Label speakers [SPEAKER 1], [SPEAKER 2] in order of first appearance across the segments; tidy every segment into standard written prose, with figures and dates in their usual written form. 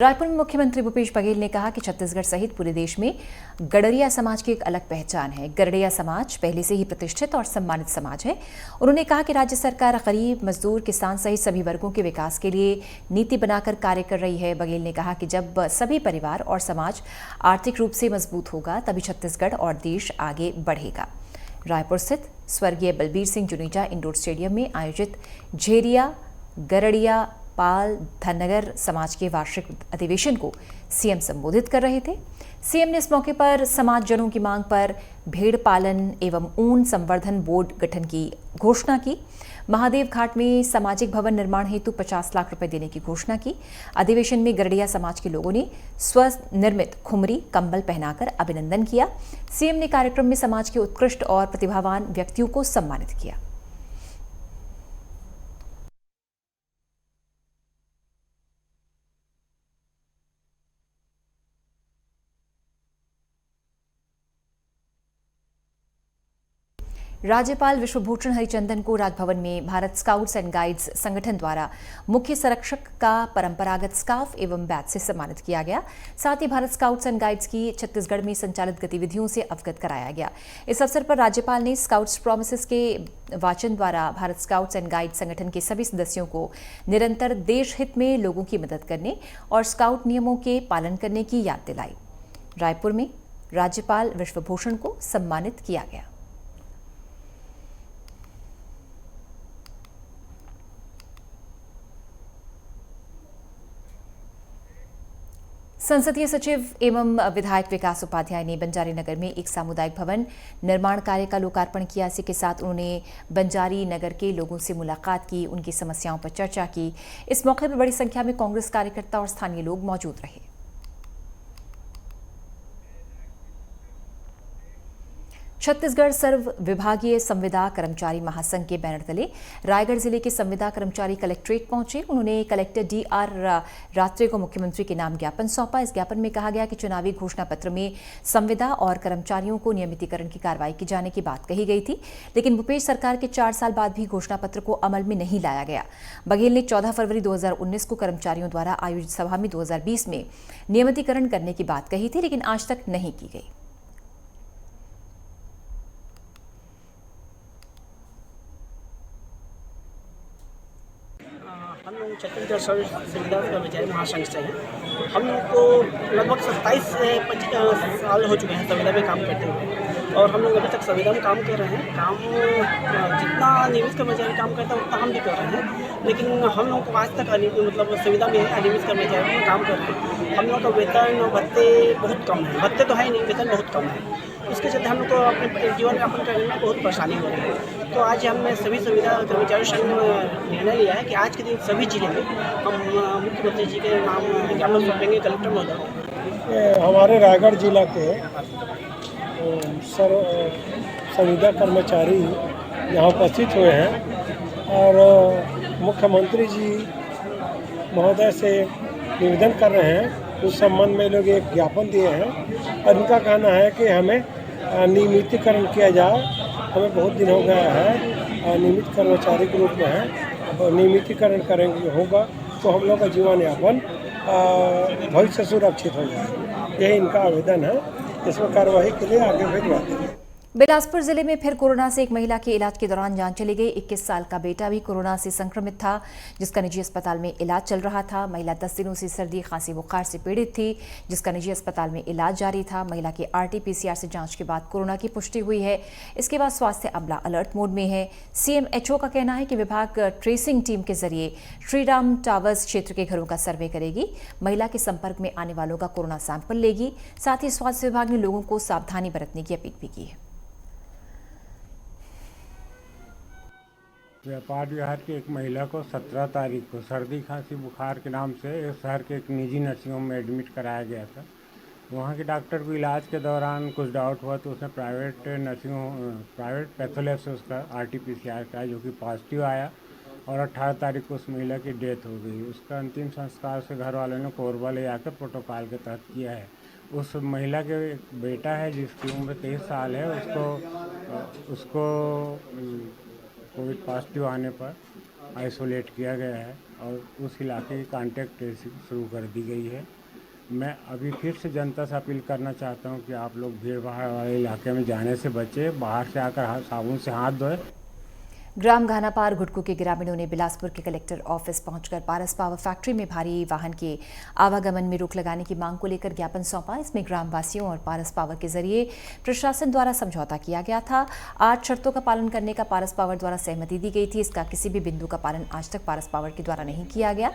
[SPEAKER 1] रायपुर में मुख्यमंत्री भूपेश बघेल ने कहा कि छत्तीसगढ़ सहित पूरे देश में गडरिया समाज की एक अलग पहचान है। गडरिया समाज पहले से ही प्रतिष्ठित और सम्मानित समाज है। उन्होंने कहा कि राज्य सरकार गरीब, मजदूर, किसान सहित सभी वर्गों के विकास के लिए नीति बनाकर कार्य कर रही है। बघेल ने कहा कि जब सभी परिवार और समाज आर्थिक रूप से मजबूत होगा तभी छत्तीसगढ़ और देश आगे बढ़ेगा। रायपुर स्थित स्वर्गीय बलबीर सिंह जुनेजा इंडोर स्टेडियम में आयोजित झेरिया, गरड़िया, पाल, धनगर समाज के वार्षिक अधिवेशन को सीएम संबोधित कर रहे थे। सीएम ने इस मौके पर समाजजनों की मांग पर भेड़ पालन एवं ऊन संवर्धन बोर्ड गठन की घोषणा की। महादेव घाट में सामाजिक भवन निर्माण हेतु 50 लाख रुपए देने की घोषणा की। अधिवेशन में गरड़िया समाज के लोगों ने स्वनिर्मित खुमरी, कंबल पहनाकर अभिनंदन किया। सीएम ने कार्यक्रम में समाज के उत्कृष्ट और प्रतिभावान व्यक्तियों को सम्मानित किया। राज्यपाल विश्वभूषण हरिचंदन को राजभवन में भारत स्काउट्स एंड गाइड्स संगठन द्वारा मुख्य संरक्षक का परंपरागत स्कार्फ एवं बैच से सम्मानित किया गया। साथ ही भारत स्काउट्स एंड गाइड्स की छत्तीसगढ़ में संचालित गतिविधियों से अवगत कराया गया। इस अवसर पर राज्यपाल ने स्काउट्स प्रॉमिसेस के वाचन द्वारा भारत स्काउट्स एंड गाइड्स संगठन के सभी सदस्यों को निरंतर देश हित में लोगों की मदद करने और स्काउट नियमों के पालन करने की याद दिलाई। रायपुर में राज्यपाल विश्वभूषण को सम्मानित किया गया। संसदीय सचिव एवं विधायक विकास उपाध्याय ने बंजारी नगर में एक सामुदायिक भवन निर्माण कार्य का लोकार्पण किया। इसी के साथ उन्होंने बंजारी नगर के लोगों से मुलाकात की, उनकी समस्याओं पर चर्चा की। इस मौके पर बड़ी संख्या में कांग्रेस कार्यकर्ता और स्थानीय लोग मौजूद रहे। छत्तीसगढ़ सर्व विभागीय संविदा कर्मचारी महासंघ के बैनर तले रायगढ़ जिले के संविदा कर्मचारी कलेक्ट्रेट पहुंचे। उन्होंने कलेक्टर DR रात्रे को मुख्यमंत्री के नाम ज्ञापन सौंपा। इस ज्ञापन में कहा गया कि चुनावी घोषणा पत्र में संविदा और कर्मचारियों को नियमितीकरण की कार्रवाई की जाने की बात कही गई थी, लेकिन भूपेश सरकार के 4 साल बाद भी घोषणा पत्र को अमल में नहीं लाया गया। बघेल ने 14 फरवरी 2019 को कर्मचारियों द्वारा आयोजित सभा में 2020 में नियमितीकरण करने की बात कही थी, लेकिन आज तक नहीं की गई।
[SPEAKER 2] हम लोग छत्तीसगढ़ सर्व संविदा कर्मचारी महासंघ से हैं। हम लोग को लगभग 27 से 25 साल हो चुके हैं संविदा में काम करते हुए, और हम लोग अभी तक संविदा में काम कर रहे हैं। काम जितना नियमित कर्मचारी काम करता है उतना हम भी कर रहे हैं, लेकिन हम लोग को आज तक मतलब संविदा में अनियमित कर्मचारी में काम कर रहे हैं। हम लोग का वेतन और भत्ते बहुत कम है। भत्ते तो है ही नहीं, वेतन बहुत कम है। इसके चलते हम लोग को अपने जीवन यापन करने में बहुत परेशानी हो रही है। तो आज हमने सभी संविदा कर्मचारी संघ ने निर्णय लिया है कि आज के दिन सभी जिले में हम मुख्यमंत्री जी के नाम ज्ञापन सौंपेंगे कलेक्टर महोदय।
[SPEAKER 3] हमारे रायगढ़ जिला के संविदा कर्मचारी यहाँ उपस्थित हुए हैं और मुख्यमंत्री जी महोदय से निवेदन कर रहे हैं। उस संबंध में लोग एक ज्ञापन दिए हैं और उनका कहना है कि हमें नियमितीकरण किया जाए। हमें बहुत दिन हो गया है नियमित कर्मचारी के रूप में है, और नियमितीकरण करेंगे होगा तो हम लोग का जीवन यापन भविष्य सुरक्षित हो जाए। यही इनका आवेदन है। इसमें कार्रवाई के लिए आगे भिजवाते हैं।
[SPEAKER 1] बिलासपुर जिले में फिर कोरोना से एक महिला के इलाज के दौरान जान चली गई। 21 साल का बेटा भी कोरोना से संक्रमित था, जिसका निजी अस्पताल में इलाज चल रहा था। महिला 10 दिनों से सर्दी, खांसी, बुखार से पीड़ित थी, जिसका निजी अस्पताल में इलाज जारी था। महिला के RT-PCR से जांच के बाद कोरोना की पुष्टि हुई है। इसके बाद स्वास्थ्य अमला अलर्ट मोड में है। CMHO का कहना है कि विभाग ट्रेसिंग टीम के जरिए श्रीराम टावर्स क्षेत्र के घरों का सर्वे करेगी। महिला के संपर्क में आने वालों का कोरोना सैंपल लेगी। साथ ही स्वास्थ्य विभाग ने लोगों को सावधानी बरतने की अपील भी की है।
[SPEAKER 4] व्यापार विहार की एक महिला को 17 तारीख को सर्दी, खांसी, बुखार के नाम से शहर के एक निजी नर्सिंग होम में एडमिट कराया गया था। वहाँ के डॉक्टर को इलाज के दौरान कुछ डाउट हुआ तो उसने प्राइवेट पैथोलैब से उसका RT-PCR कराया, जो कि पॉजिटिव आया, और 18 तारीख को उस महिला की डेथ हो गई। उसका अंतिम संस्कार से घर वालों ने कोरबा ले जाकर प्रोटोकॉल के तहत किया है। उस महिला के एक बेटा है जिसकी उम्र 23 साल है। उसको कोविड पॉजिटिव आने पर आइसोलेट किया गया है। और उस इलाके की कॉन्टैक्ट ट्रेसिंग शुरू कर दी गई है। मैं अभी फिर से जनता से अपील करना चाहता हूं कि आप लोग भीड़ भाड़ वाले इलाके में जाने से बचें, बाहर से आकर साबुन से हाथ धोएं।
[SPEAKER 1] ग्राम घानापार घुटकू के ग्रामीणों ने बिलासपुर के कलेक्टर ऑफिस पहुंचकर पारस पावर फैक्ट्री में भारी वाहन के आवागमन में रोक लगाने की मांग को लेकर ज्ञापन सौंपा। इसमें ग्रामवासियों और पारस पावर के जरिए प्रशासन द्वारा समझौता किया गया था। 8 शर्तों का पालन करने का पारस पावर द्वारा सहमति दी गई थी। इसका किसी भी बिंदु का पालन आज तक पारस पावर के द्वारा नहीं किया गया।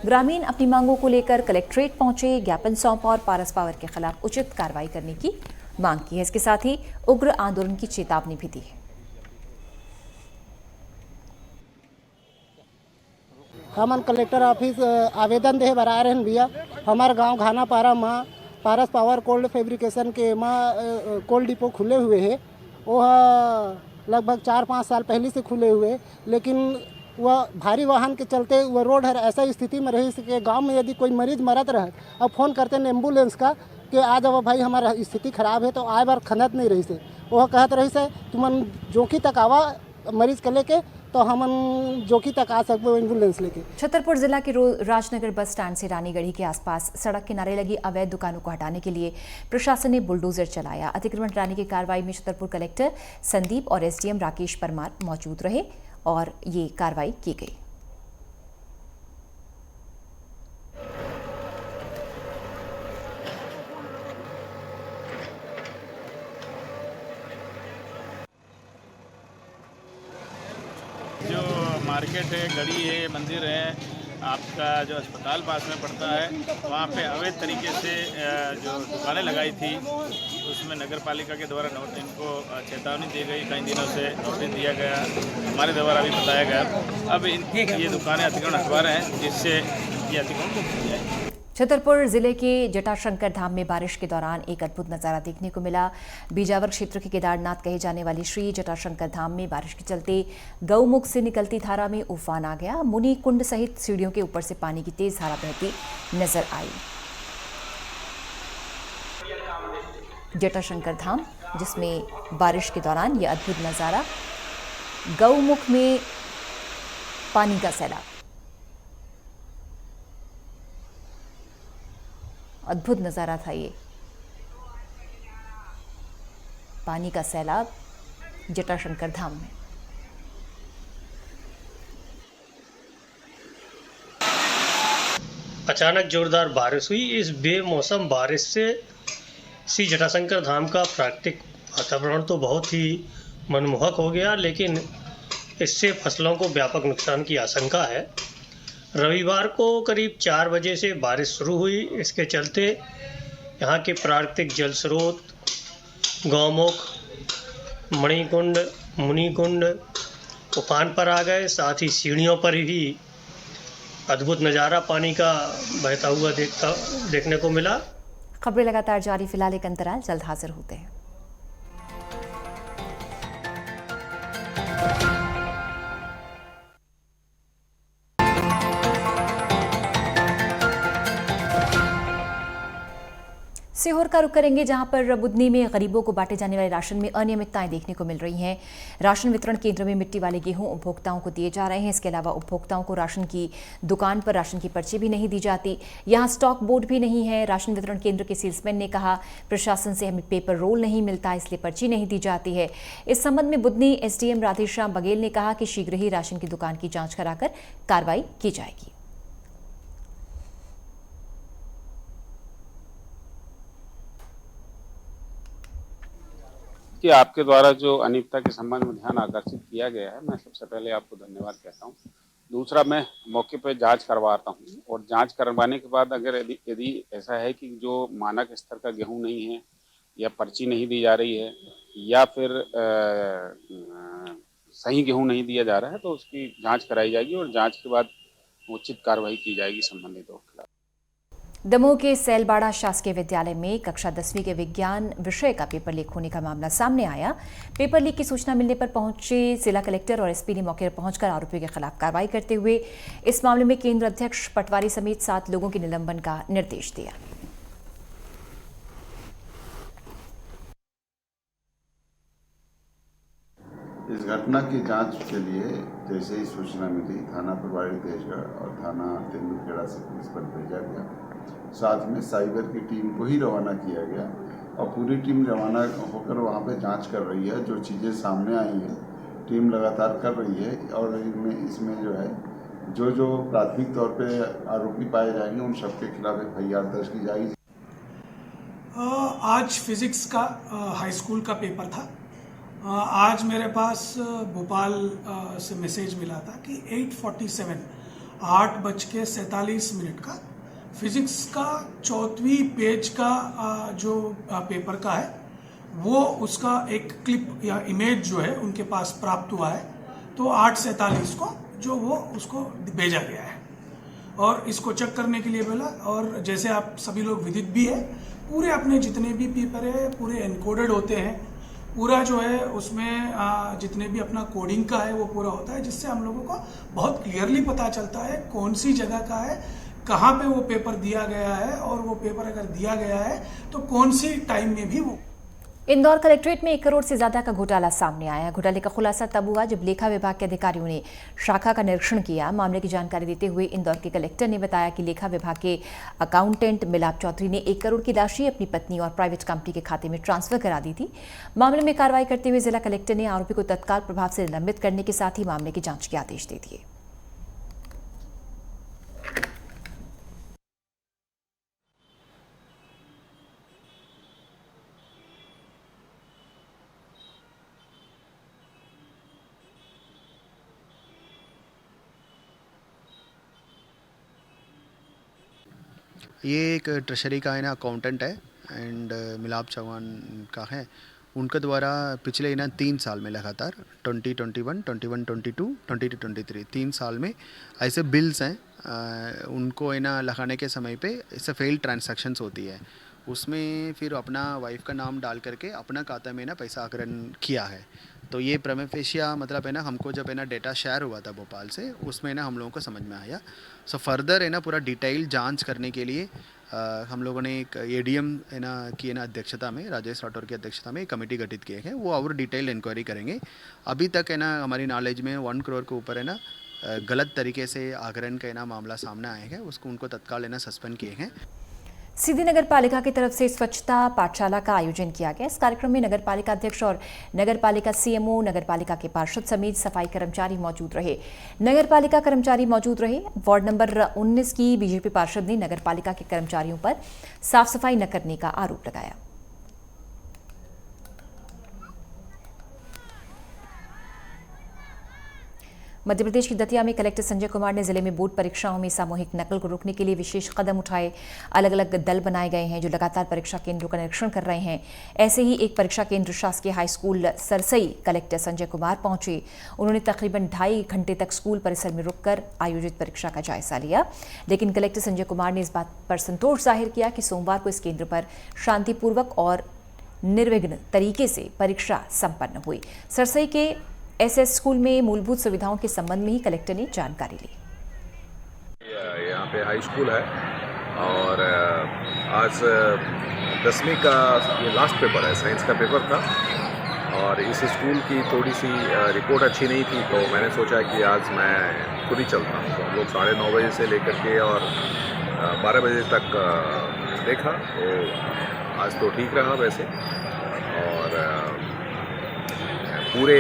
[SPEAKER 1] ग्रामीण अपनी मांगों को लेकर कलेक्ट्रेट पहुंचे, ज्ञापन सौंपा और पारस पावर के खिलाफ उचित कार्रवाई करने की मांग की है। इसके साथ ही उग्र आंदोलन की चेतावनी भी दी है।
[SPEAKER 5] हमन कलेक्टर ऑफिस आवेदन दे बर आए रहन भैया। हमार गांव घानापारा में पारस पावर कोल्ड फैब्रिकेशन के कोल्ड डिपो खुले हुए है। वो लगभग 4-5 साल पहले से खुले हुए, लेकिन वह भारी वाहन के चलते वह रोड है ऐसा स्थिति में रही कि गांव में यदि कोई मरीज मरत रहे और फ़ोन करते हैं एम्बुलेंस का कि आ जाओ भाई हमारा स्थिति खराब है, तो आए बार खनत नहीं रही से। वह कहत रही से तुमन जोखी तक आवा मरीज के लेके, तो हम जोखी तक आ सकते एम्बुलेंस लेके।
[SPEAKER 1] छतरपुर जिला के राजनगर बस स्टैंड से रानीगढ़ी के आसपास सड़क किनारे लगी अवैध दुकानों को हटाने के लिए प्रशासन ने बुलडोजर चलाया। अतिक्रमण हटाने की कार्रवाई में छतरपुर कलेक्टर संदीप और एसडीएम राकेश परमार मौजूद रहे और ये कार्रवाई की गई।
[SPEAKER 6] जो मार्केट है, गड़ी है, मंदिर है, आपका जो अस्पताल पास में पड़ता है, वहाँ पे अवैध तरीके से जो दुकानें लगाई थी उसमें नगर पालिका के द्वारा इनको चेतावनी दी गई। कई दिनों से नोटिस दिया गया, हमारे द्वारा भी बताया गया। अब ये दुकानें अतिक्रमण हटवा रहे हैं, जिससे ये अतिक्रमण मुक्त हो जाए।
[SPEAKER 1] छतरपुर जिले के जटाशंकर धाम में बारिश के दौरान एक अद्भुत नजारा देखने को मिला। बीजावर क्षेत्र के केदारनाथ कहे जाने वाली श्री जटाशंकर धाम में बारिश के चलते गौमुख से निकलती धारा में उफान आ गया। मुनि कुंड सहित सीढ़ियों के ऊपर से पानी की तेज धारा बहती नजर आई। जटाशंकर धाम जिसमें बारिश के दौरान यह अद्भुत नजारा, गौमुख में पानी का सैलाब, अद्भुत नजारा था ये। पानी का सैलाब जटाशंकर धाम में।
[SPEAKER 7] अचानक जोरदार बारिश हुई। इस बेमौसम बारिश से श्री जटाशंकर धाम का प्राकृतिक वातावरण तो बहुत ही मनमोहक हो गया, लेकिन इससे फसलों को व्यापक नुकसान की आशंका है। रविवार को करीब 4 बजे से बारिश शुरू हुई। इसके चलते यहाँ के प्राकृतिक जल स्रोत गौमुख, मणिकुंड, मुनिकुंड उफान पर आ गए। साथ ही सीढ़ियों पर भी अद्भुत नज़ारा पानी का बहता हुआ देखने को मिला।
[SPEAKER 1] खबरें लगातार जारी, फिलहाल एक अंतराल, जल्द हाजिर होते हैं। सीहोर का रुख करेंगे, जहां पर बुधनी में गरीबों को बांटे जाने वाले राशन में अनियमितताएं देखने को मिल रही हैं। राशन वितरण केंद्र में मिट्टी वाले गेहूं उपभोक्ताओं को दिए जा रहे हैं। इसके अलावा उपभोक्ताओं को राशन की दुकान पर राशन की पर्ची भी नहीं दी जाती। यहां स्टॉक बोर्ड भी नहीं है। राशन वितरण केंद्र के सेल्समैन ने कहा, प्रशासन से हमें पेपर रोल नहीं मिलता, इसलिए पर्ची नहीं दी जाती है। इस संबंध में बुधनी एसडीएम राधेश्याम बघेल ने कहा कि शीघ्र ही राशन की दुकान की जांच कराकर कार्रवाई की जाएगी।
[SPEAKER 8] कि आपके द्वारा जो अनियमितता के संबंध में ध्यान आकर्षित किया गया है, मैं सबसे पहले आपको धन्यवाद कहता हूं। दूसरा, मैं मौके पर जांच करवाता हूं और जांच करवाने के बाद अगर यदि ऐसा है कि जो मानक स्तर का गेहूं नहीं है या पर्ची नहीं दी जा रही है या फिर सही गेहूं नहीं दिया जा रहा है, तो उसकी जाँच कराई जाएगी और जाँच के बाद उचित कार्रवाई की जाएगी संबंधितों के खिलाफ।
[SPEAKER 1] दमोह के सैलबाड़ा शासकीय विद्यालय में कक्षा 10वीं के विज्ञान विषय का पेपर लीक होने का मामला सामने आया। पेपर लीक की सूचना मिलने पर पहुंचे जिला कलेक्टर और एसपी ने मौके पर पहुंचकर आरोपियों के खिलाफ कार्रवाई करते हुए इस मामले में केंद्र अध्यक्ष पटवारी समेत 7 लोगों के निलंबन का निर्देश दिया।
[SPEAKER 9] इस घटना की जांच के लिए जैसे ही सूचना मिली थाना प्रभारी तेजगढ़ और थाना तेंदुलखेड़ा से पुलिस पर भेजा गया। साथ में साइबर की टीम को ही रवाना किया गया और पूरी टीम रवाना होकर वहां पे जांच कर रही है। जो चीज़ें सामने आई हैं टीम लगातार कर रही है और इसमें जो है जो प्राथमिक तौर पे आरोपी पाए जाएंगे उन सबके खिलाफ FIR दर्ज की जाएगी।
[SPEAKER 10] आज फिज़िक्स का हाई स्कूल का पेपर था। आज मेरे पास भोपाल से मैसेज मिला था कि 8:47 8:47 का फिज़िक्स का 4वीं पेज का जो पेपर का है वो उसका एक क्लिप या इमेज जो है उनके पास प्राप्त हुआ है। तो 8:47 को जो वो उसको भेजा गया है और इसको चेक करने के लिए बोला। और जैसे आप सभी लोग विदित भी है, पूरे अपने जितने भी पेपर है पूरे एनकोडेड होते हैं। पूरा जो है उसमें जितने भी अपना कोडिंग का है वो पूरा होता है, जिससे हम लोगों को बहुत क्लियरली पता चलता है कौन सी जगह का है, कहाँ पे वो पेपर दिया गया है और वो पेपर अगर दिया गया है तो कौन सी टाइम में भी वो।
[SPEAKER 1] इंदौर कलेक्ट्रेट में 1 करोड़ से ज्यादा का घोटाला सामने आया। घोटाले का खुलासा तब हुआ जब लेखा विभाग के अधिकारियों ने शाखा का निरीक्षण किया। मामले की जानकारी देते हुए इंदौर के कलेक्टर ने बताया कि लेखा विभाग के अकाउंटेंट मिलाप चौधरी ने 1 करोड़ की राशि अपनी पत्नी और प्राइवेट कंपनी के खाते में ट्रांसफर करा दी थी। मामले में कार्रवाई करते हुए जिला कलेक्टर ने आरोपी को तत्काल प्रभाव से निलंबित करने के साथ ही मामले की जांच के आदेश दे दिए।
[SPEAKER 11] ये एक ट्रेशरी का है ना अकाउंटेंट है एंड मिलाप चौहान का है। उनके द्वारा पिछले 3 साल में लगातार 2021, 21, 22, 22, 23 3 साल में ऐसे बिल्स हैं उनको लगाने के समय पे इससे फेल्ड ट्रांजैक्शंस होती है। उसमें फिर अपना वाइफ का नाम डाल करके अपना खाता में पैसा आकलन किया है। तो ये प्रेमेफेशिया मतलब हमको जब डेटा शेयर हुआ था भोपाल से उसमें हम लोगों को समझ में आया। सो फर्दर पूरा डिटेल जांच करने के लिए हम लोगों ने एक ADM की अध्यक्षता में राजेश राठौर की अध्यक्षता में एक कमेटी गठित किए हैं। वो और डिटेल इंक्वायरी करेंगे। अभी तक हमारी नॉलेज में 1 करोड़ के ऊपर गलत तरीके से आकलन का मामला सामने आए हैं। उसको उनको तत्काल सस्पेंड किए हैं।
[SPEAKER 1] सीधी नगर पालिका की तरफ से स्वच्छता पाठशाला का आयोजन किया गया। इस कार्यक्रम में नगर पालिका अध्यक्ष और नगर पालिका CMO, नगर पालिका के पार्षद समेत सफाई कर्मचारी मौजूद रहे। नगर पालिका कर्मचारी मौजूद रहे। वार्ड नंबर 19 की BJP पार्षद ने नगर पालिका के कर्मचारियों पर साफ सफाई न करने का आरोप लगाया। मध्य प्रदेश की दतिया में कलेक्टर संजय कुमार ने जिले में बोर्ड परीक्षाओं में सामूहिक नकल को रोकने के लिए विशेष कदम उठाए। अलग अलग दल बनाए गए हैं जो लगातार परीक्षा केंद्रों का निरीक्षण कर रहे हैं। ऐसे ही एक परीक्षा केंद्र शासकीय high school Sarsai collector Sanjay Kumar पहुंचे। उन्होंने तकरीबन 2.5 घंटे तक स्कूल परिसर में रुककर आयोजित परीक्षा का जायजा लिया। लेकिन कलेक्टर संजय कुमार ने इस बात पर संतोष जाहिर किया कि सोमवार को इस केंद्र पर शांतिपूर्वक और निर्विघ्न तरीके से परीक्षा संपन्न हुई। सरसई के SS स्कूल में मूलभूत सुविधाओं के संबंध में ही कलेक्टर ने जानकारी ली।
[SPEAKER 12] यहाँ पे हाई स्कूल है और आज 10वीं का ये लास्ट पेपर है, साइंस का पेपर था और इस स्कूल की थोड़ी सी रिपोर्ट अच्छी नहीं थी तो मैंने सोचा कि आज मैं खुद ही चलता हूँ। तो हम लोग 9:30 बजे से लेकर के और 12 बजे तक देखा तो आज तो ठीक रहा वैसे। और पूरे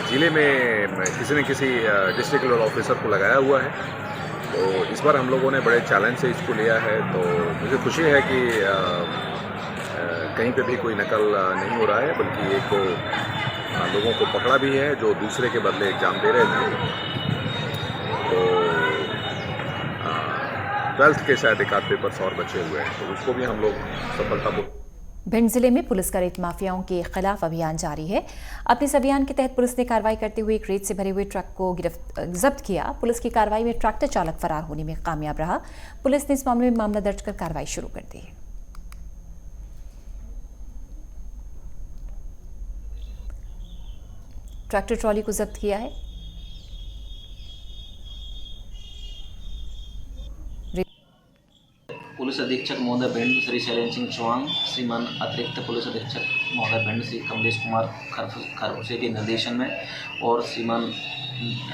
[SPEAKER 12] ज़िले में किसी न किसी डिस्ट्रिक्ट लेवल ऑफिसर को लगाया हुआ है। तो इस बार हम लोगों ने बड़े चैलेंज से इसको लिया है। तो मुझे खुशी है कि कहीं पे भी कोई नकल नहीं हो रहा है, बल्कि एक तो लोगों को पकड़ा भी है जो दूसरे के बदले एग्ज़ाम दे रहे थे। तो 12th के शायद 1 पेपर्स और बचे हुए हैं तो उसको भी हम लोग सफलतापूर्वक।
[SPEAKER 1] भिंड जिले में पुलिस का रेत माफियाओं के खिलाफ अभियान जारी है। अपने इस अभियान के तहत पुलिस ने कार्रवाई करते हुए एक रेत से भरे हुए ट्रक को जब्त किया। पुलिस की कार्रवाई में ट्रैक्टर चालक फरार होने में कामयाब रहा। पुलिस ने इस मामले में मामला दर्ज कर कार्रवाई शुरू कर दी है। ट्रैक्टर ट्रॉली को जब्त किया है।
[SPEAKER 13] पुलिस अधीक्षक महोदय भिंड श्री शैलेंद्र सिंह चौहान, श्रीमान अतिरिक्त पुलिस अधीक्षक महोदय भिंड श्री कमलेश कुमार खरबूसे के निर्देशन में और श्रीमान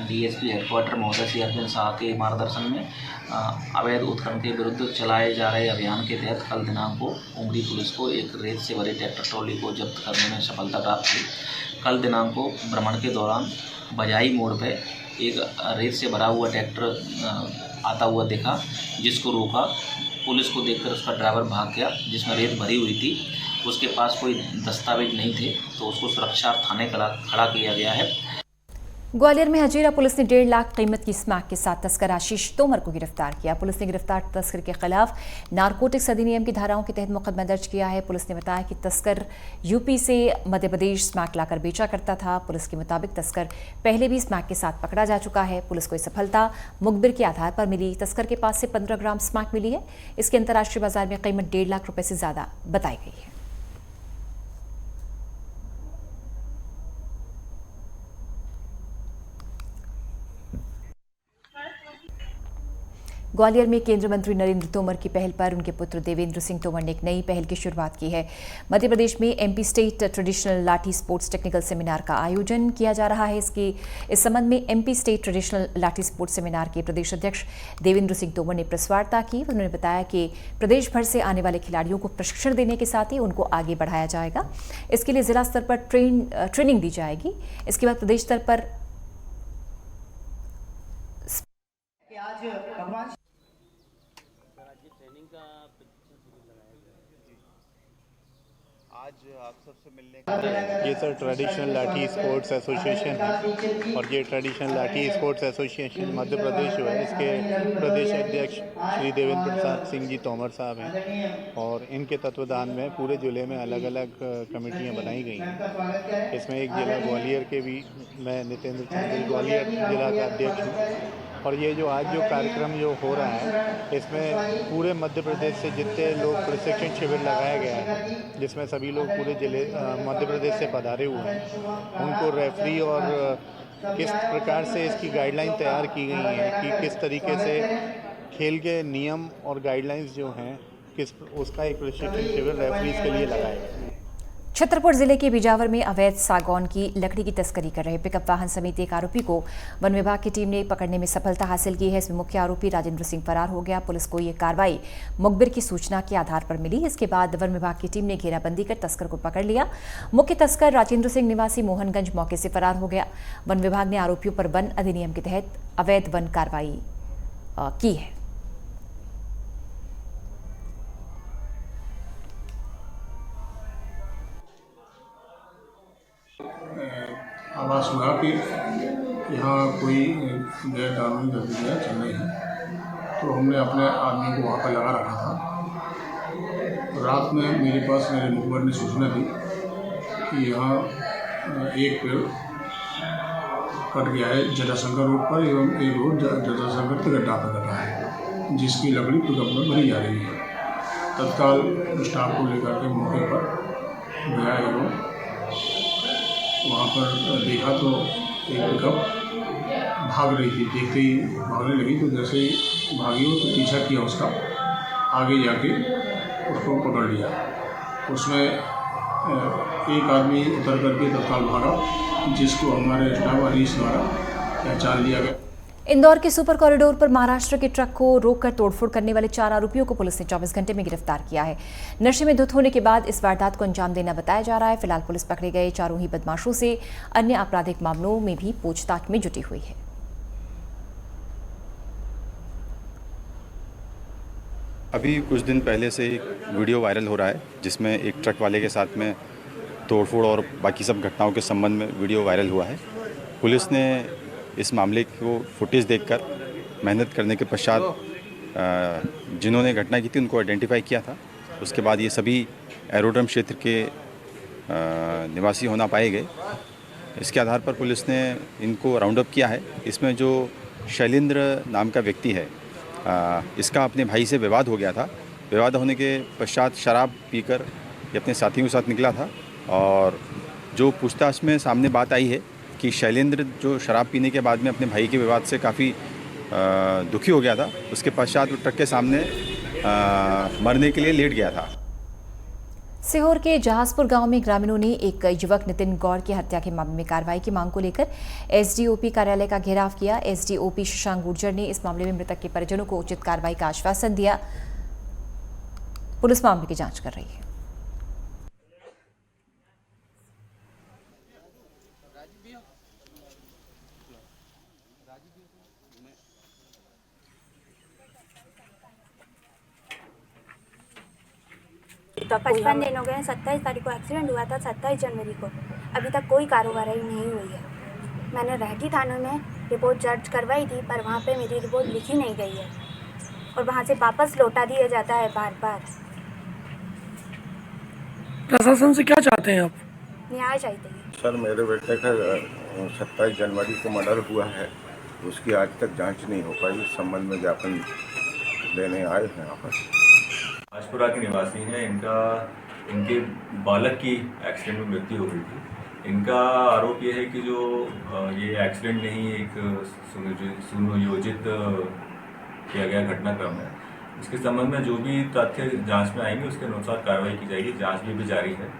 [SPEAKER 13] डीएसपी हेडक्वार्टर महोदय श्री अरविंद शाह के मार्गदर्शन में अवैध उत्खनन के विरुद्ध चलाए जा रहे अभियान के तहत कल दिनांक को उमरी पुलिस को एक रेत से भरी ट्रैक्टर ट्रॉली को जब्त करने में सफलता प्राप्त हुई। कल दिनांक को भ्रमण के दौरान बजाई मोड़ पर एक रेत से भरा हुआ ट्रैक्टर आता हुआ देखा, जिसको रोका। पुलिस को देखकर उसका ड्राइवर भाग गया, जिसमें रेत भरी हुई थी। उसके पास कोई दस्तावेज नहीं थे, तो उसको सुरक्षा थाने खड़ा किया गया है।
[SPEAKER 1] ग्वालियर में हजीरा पुलिस ने 1.5 लाख कीमत की स्मैक के साथ तस्कर आशीष तोमर को गिरफ्तार किया। पुलिस ने गिरफ्तार तस्कर के खिलाफ नारकोटिक्स अधिनियम की धाराओं के तहत मुकदमा दर्ज किया है। पुलिस ने बताया कि तस्कर यूपी से मध्य प्रदेश स्मैक लाकर बेचा करता था। पुलिस के मुताबिक तस्कर पहले भी स्मैक के साथ पकड़ा जा चुका है। पुलिस को यह सफलता मुखबिर के आधार पर मिली। तस्कर के पास से 15 ग्राम स्मैक मिली है। इसकी अंतर्राष्ट्रीय बाजार में कीमत 1.5 लाख रुपए से ज्यादा बताई गई है। ग्वालियर में केंद्रीय मंत्री नरेंद्र तोमर की पहल पर उनके पुत्र देवेंद्र सिंह तोमर ने एक नई पहल की शुरुआत की है। मध्य प्रदेश में एमपी स्टेट ट्रेडिशनल लाठी स्पोर्ट्स टेक्निकल सेमिनार का आयोजन किया जा रहा है। इस संबंध में एमपी स्टेट ट्रेडिशनल लाठी स्पोर्ट्स सेमिनार के प्रदेश अध्यक्ष देवेंद्र सिंह तोमर ने प्रेस वार्ता की। उन्होंने बताया कि प्रदेश भर से आने वाले खिलाड़ियों को प्रशिक्षण देने के साथ ही उनको आगे बढ़ाया जाएगा। इसके लिए जिला स्तर पर ट्रेनिंग दी जाएगी। इसके बाद प्रदेश स्तर पर
[SPEAKER 14] आप सबसे मिलने ये सर ट्रेडिशनल लाठी स्पोर्ट्स एसोसिएशन है और ये ट्रेडिशनल लाठी स्पोर्ट्स एसोसिएशन मध्य प्रदेश जो है इसके प्रदेश अध्यक्ष श्री देवेंद्र प्रसाद सिंह जी तोमर साहब हैं और इनके तत्वाधान में पूरे ज़िले में अलग अलग कमेटियां बनाई गई हैं। इसमें एक ज़िला ग्वालियर के भी मैं नितेंद्र चंद्र ग्वालियर जिला का अध्यक्ष हूँ और ये जो आज जो कार्यक्रम जो हो रहा है इसमें पूरे मध्य प्रदेश से जितने लोग प्रशिक्षण शिविर लगाया गया है जिसमें सभी लोग पूरे जिले मध्य प्रदेश से पधारे हुए हैं, उनको रेफरी और किस प्रकार से इसकी गाइडलाइन तैयार की गई है कि किस तरीके से खेल के नियम और गाइडलाइंस जो हैं किस उसका एक प्रशिक्षण शिविर रेफरीज के लिए लगाया गया।
[SPEAKER 1] छतरपुर जिले के बिजावर में अवैध सागौन की लकड़ी की तस्करी कर रहे पिकअप वाहन समेत एक आरोपी को वन विभाग की टीम ने पकड़ने में सफलता हासिल की है। इसमें मुख्य आरोपी राजेंद्र सिंह फरार हो गया। पुलिस को यह कार्रवाई मुखबिर की सूचना के आधार पर मिली। इसके बाद वन विभाग की टीम ने घेराबंदी कर तस्कर को पकड़ लिया। मुख्य तस्कर राजेंद्र सिंह निवासी मोहनगंज मौके से फरार हो गया। वन विभाग ने आरोपियों पर वन अधिनियम के तहत अवैध वन कार्रवाई की है।
[SPEAKER 10] आवाज़ हुआ कि यहाँ कोई गैर कानूनी गतिविधियाँ चल रही हैं, तो हमने अपने आदमी को वहाँ पर लगा रखा था। रात में मेरे पास मेरे मुखबिर ने सूचना दी कि यहाँ एक पेड़ कट गया है जटाशंकर रोड पर एवं एक रोड जटाशंकर के गड्ढा पर कटा है, जिसकी लकड़ी पिकअप में भरी जा रही है। तत्काल स्टाफ को लेकर के मौके पर गया एवं वहाँ पर देखा तो एक पिकअप भाग रही थी। देखते ही भागने लगी तो जैसे ही भागी हो तो पीछा किया उसका, आगे जाके उसको पकड़ लिया। उसमें एक आदमी उतर करके तत्काल भागा, जिसको हमारे स्टाफ हरीश द्वारा पहचान लिया गया।
[SPEAKER 1] इंदौर के सुपर कॉरिडोर पर महाराष्ट्र के ट्रक को रोककर तोड़फोड़ करने वाले 4 आरोपियों को पुलिस ने 24 घंटे में गिरफ्तार किया है। नशे में धुत होने के बाद इस वारदात को अंजाम देना बताया जा रहा है। फिलहाल पुलिस पकड़े गए चारों ही बदमाशों से अन्य आपराधिक मामलों में भी पूछताछ में जुटी हुई है।
[SPEAKER 15] अभी कुछ दिन पहले से एक वीडियो वायरल हो रहा है जिसमें एक ट्रक वाले के साथ में तोड़फोड़ और बाकी सब घटनाओं के संबंध में वीडियो वायरल हुआ है। पुलिस ने इस मामले को फुटेज देखकर मेहनत करने के पश्चात जिन्होंने घटना की थी उनको आइडेंटिफाई किया था। उसके बाद ये सभी एरोड्रम क्षेत्र के निवासी होना पाए गए। इसके आधार पर पुलिस ने इनको राउंड अप किया है। इसमें जो शैलेंद्र नाम का व्यक्ति है, इसका अपने भाई से विवाद हो गया था। विवाद होने के पश्चात शराब पीकर ये अपने साथियों के साथ निकला था और जो पूछताछ में सामने बात आई है कि शैलेंद्र जो शराब पीने के बाद में अपने भाई के विवाद से काफ़ी दुखी हो गया था। उसके पश्चात वो ट्रक के सामने मरने के लिए लेट गया था।
[SPEAKER 1] सीहोर के जहाजपुर गांव में ग्रामीणों ने एक युवक नितिन गौड़ की हत्या के मामले में कार्रवाई की मांग को लेकर एसडीओपी कार्यालय का घेराव किया। एसडीओपी शशांक गुर्जर ने इस मामले में मृतक के परिजनों को उचित कार्रवाई का आश्वासन दिया। पुलिस मामले की जांच कर रही है।
[SPEAKER 16] तो 55 दिन हो गए हैं। 27 तारीख को एक्सीडेंट हुआ था, 27 जनवरी को। अभी तक कोई कार्रवाई नहीं हुई है। मैंने रहटी थाने में रिपोर्ट दर्ज करवाई थी, पर वहाँ पे मेरी रिपोर्ट लिखी नहीं गई है और वहाँ से वापस लौटा दिया जाता है बार बार।
[SPEAKER 10] प्रशासन से क्या चाहते हैं आप?
[SPEAKER 16] न्याय चाहते हैं।
[SPEAKER 17] सर, मेरे बेटे का 27 जनवरी को मर्डर हुआ है, उसकी आज तक जांच नहीं हो पाई। इस संबंध में ज्ञापन देने आए हैं यहाँ पर।
[SPEAKER 18] राजपुरा के निवासी हैं। इनके बालक की एक्सीडेंट में मृत्यु हो गई थी। इनका आरोप ये है कि जो ये एक्सीडेंट नहीं, एक सुनियोजित किया गया घटनाक्रम है। इसके संबंध में जो भी तथ्य जांच में आएंगे उसके अनुसार कार्रवाई की जाएगी। जांच भी जारी है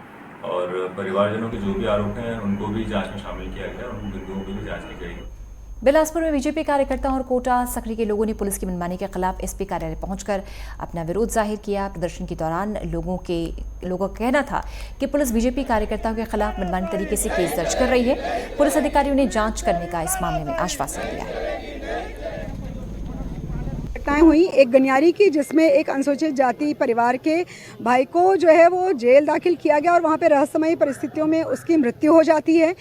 [SPEAKER 18] और परिवारजनों के जो भी आरोप हैं उनको भी जांच में शामिल किया गया और उन बिंदुओं की भी जांच की जाएगी।
[SPEAKER 1] बिलासपुर में बीजेपी कार्यकर्ताओं और कोटा सकरी के लोगों ने पुलिस की मनमानी के खिलाफ एसपी कार्यालय पहुंचकर अपना विरोध जाहिर किया। प्रदर्शन के दौरान लोगों का कहना था कि पुलिस बीजेपी कार्यकर्ताओं के खिलाफ मनमानी तरीके से केस दर्ज कर रही है। पुलिस अधिकारियों ने जांच करने का इस मामले में आश्वासन दिया है।
[SPEAKER 19] घटनाएं हुई एक गनियारी की, जिसमें एक अनुसूचित जाति परिवार के भाई को जो है वो जेल दाखिल किया गया और वहाँ पे रहस्यमयी परिस्थितियों में उसकी मृत्यु हो जाती है।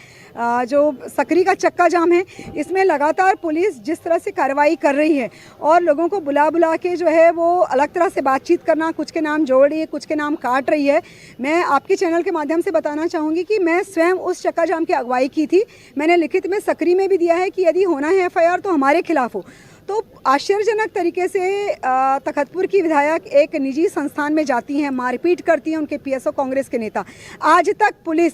[SPEAKER 19] जो सकरी का चक्का जाम है, इसमें लगातार पुलिस जिस तरह से कार्रवाई कर रही है और लोगों को बुला के जो है वो अलग तरह से बातचीत करना, कुछ के नाम जोड़ रही है, कुछ के नाम काट रही है। मैं आपके चैनल के माध्यम से बताना चाहूँगी कि मैं स्वयं उस चक्का जाम की अगुवाई की थी। मैंने लिखित में सकरी में भी दिया है कि यदि होना है FIR तो हमारे खिलाफ हो। तो आश्चर्यजनक तरीके से तखतपुर की विधायक एक निजी संस्थान में जाती हैं, मारपीट करती हैं उनके PSO कांग्रेस के नेता। आज तक पुलिस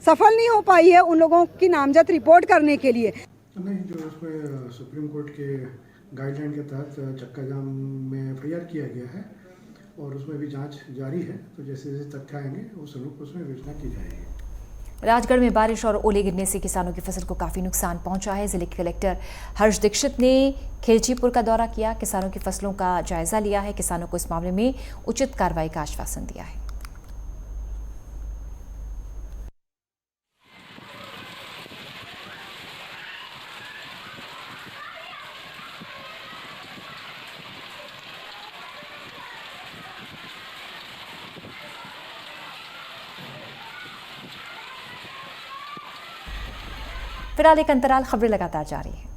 [SPEAKER 19] सफल नहीं हो पाई है उन लोगों की नामजद रिपोर्ट करने के लिए।
[SPEAKER 20] नहीं, जो उसमें सुप्रीम कोर्ट के गाइडलाइन के तहत चक्का जाम में FIR किया गया है और उसमें भी जांच जारी है। तो जैसे जैसे तथ्य आएंगे उस अनुरूप उसमें विवेचना की जाएगी।
[SPEAKER 1] राजगढ़ में बारिश और ओले गिरने से किसानों की फसल को काफी नुकसान पहुंचा है। जिले के कलेक्टर हर्ष दीक्षित ने खेलचीपुर का दौरा किया, किसानों की फसलों का जायजा लिया है। किसानों को इस मामले में उचित कार्रवाई का आश्वासन दिया है। फिलहाल एक अंतराल, खबरें लगातार जारी है।